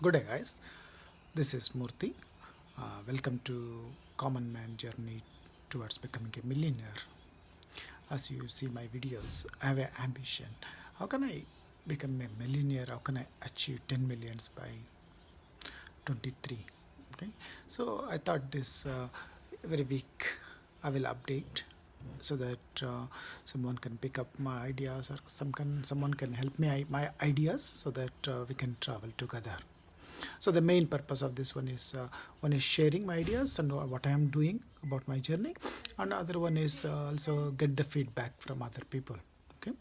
Good day, guys. This is Murthy. Welcome to Common Man Journey towards becoming a millionaire. As you see my videos, I have an ambition. How can I become a millionaire? How can I achieve 10 millions by 23? Okay, so I thought this every week I will update so that someone can pick up my ideas or someone can help me my ideas so that we can travel together. So the main purpose of this one is sharing my ideas and what I am doing about my journey, and other one is also get the feedback from other people. Okay,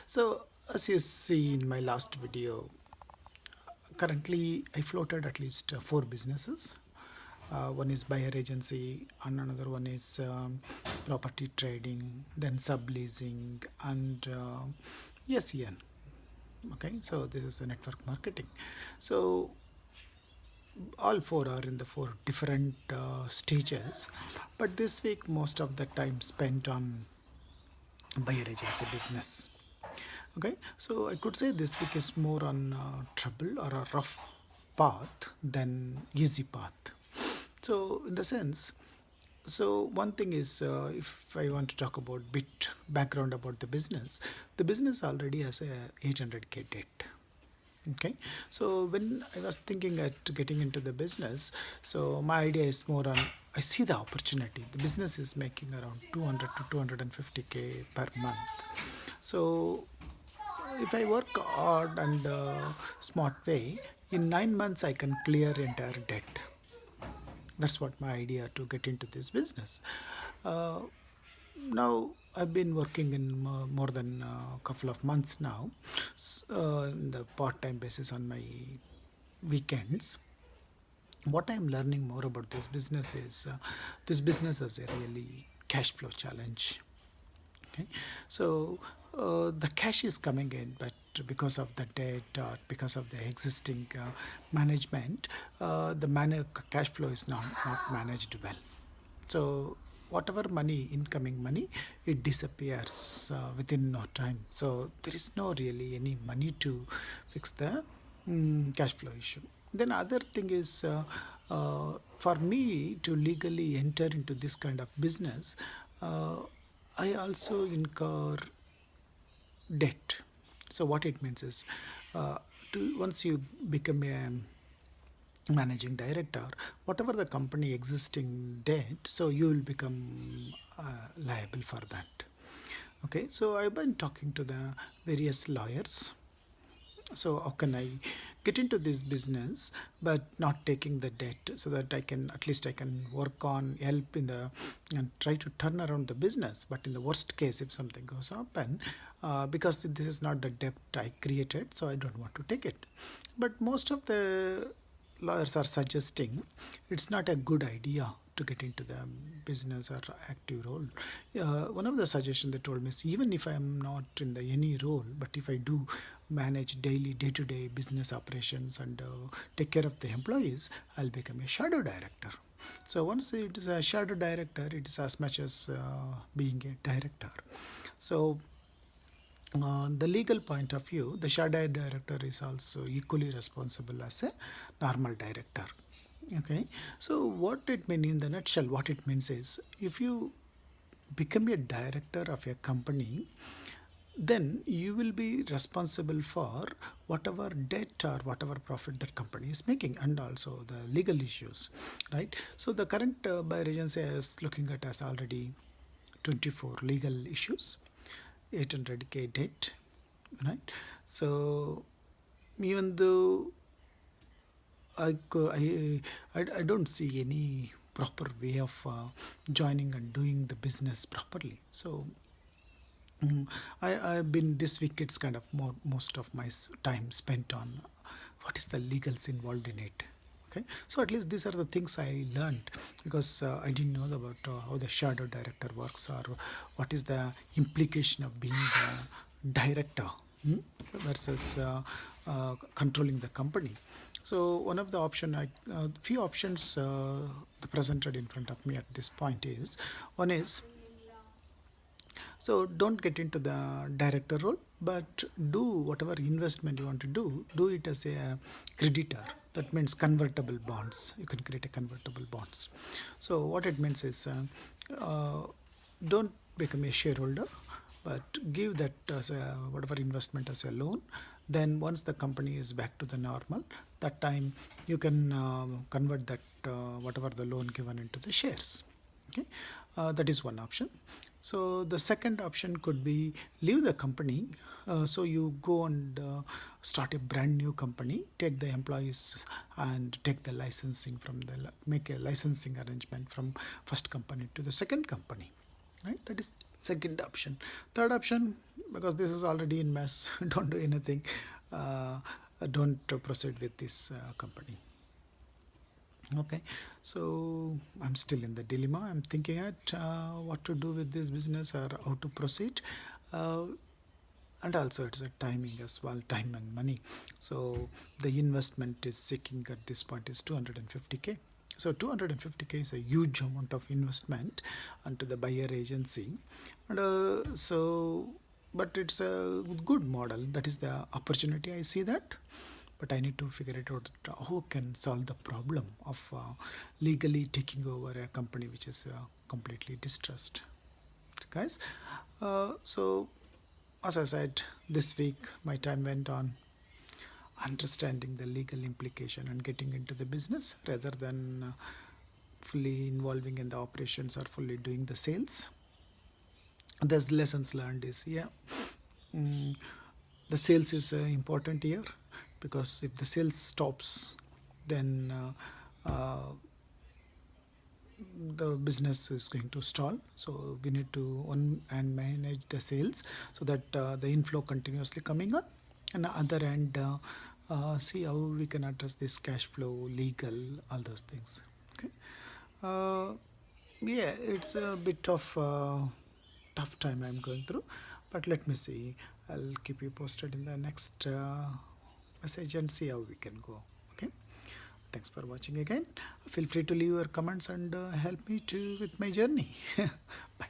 so as you see in my last video, currently I floated at least four businesses. One is buyer agency, and another one is property trading, then subleasing, and SEN. Okay, so this is a network marketing. So all four are in the four different stages, but this week most of the time spent on buyer agency business. Okay, so I could say this week is more on trouble or a rough path than easy path. So in the sense, so one thing is, if I want to talk about bit background about the business already has a 800k debt. Okay, so when I was thinking at getting into the business, so my idea is more on, I see the opportunity. The business is making around 200 to 250k per month. So if I work hard and smart way, in 9 months I can clear entire debt. That's what my idea to get into this business. Uh, Now I've been working in more than a couple of months now, in the part-time basis on my weekends. What I'm learning more about this business is this business is a really cash flow challenge. Okay, so the cash is coming in, but because of the debt or because of the existing management, cash flow is not managed well. So whatever money, incoming money, it disappears within no time. So there is no really any money to fix the cash flow issue. Then other thing is, for me to legally enter into this kind of business, uh, I also incur debt. So what it means is, to once you become a managing director, whatever the company existing debt, so you will become liable for that. Okay, so I've been talking to the various lawyers. So how can I get into this business but not taking the debt, so that I can at least I can work on help in the and try to turn around the business. But in the worst case, if something goes up, and because this is not the debt I created, so I don't want to take it. But most of the lawyers are suggesting it's not a good idea to get into the business or active role. One of the suggestions they told me is, even if I am not in the any role, but if I do manage daily day-to-day business operations and take care of the employees, I'll become a shadow director. So once it is a shadow director, it is as much as being a director. So the legal point of view, the shadow director is also equally responsible as a normal director. Okay, so what it means in the nutshell, what it means is, if you become a director of a company, then you will be responsible for whatever debt or whatever profit that company is making, and also the legal issues, right? So the current buyer agency is looking at as already 24 legal issues, 800k debt, right? So even though I don't see any proper way of joining and doing the business properly. So I've been this week, it's kind of most of my time spent on what is the legals involved in it. Okay, so at least these are the things I learned, because I didn't know about how the shadow director works, or what is the implication of being the director, versus controlling the company. So one of the few options presented in front of me at this point is, one is, so don't get into the director role, but do whatever investment you want to do it as a creditor. That means convertible bonds. You can create a convertible bonds. So what it means is don't become a shareholder, but give that as a whatever investment as a loan. Then once the company is back to the normal, that time you can convert that whatever the loan given into the shares. Okay, that is one option. So the second option could be leave the company. So you go and start a brand new company, take the employees and take the licensing from the make a licensing arrangement from first company to the second company, right? That is second option. Third option, because this is already in mess, don't do anything. uh, don't proceed with this company. Okay, so I'm still in the dilemma. I'm thinking at what to do with this business or how to proceed. uh, and also it's a timing as well, time and money. So the investment is seeking at this point is 250k. So 250k is a huge amount of investment onto the buyer agency. And but it's a good model. That is the opportunity, I see that. But I need to figure it out who can solve the problem of legally taking over a company which is completely distressed, guys. So as I said, this week my time went on understanding the legal implication and getting into the business rather than fully involving in the operations or fully doing the sales. There's lessons learned is, yeah, mm, the sales is important here, because if the sales stops, then the business is going to stall. So we need to on and manage the sales so that the inflow continuously coming on, and the other end see how we can address this cash flow, legal, all those things. Okay. uh, yeah, it's a bit of tough time I'm going through, but let me see. I'll keep you posted in the next message and see how we can go. Okay. Thanks for watching again. Feel free to leave your comments and help me to with my journey. Bye.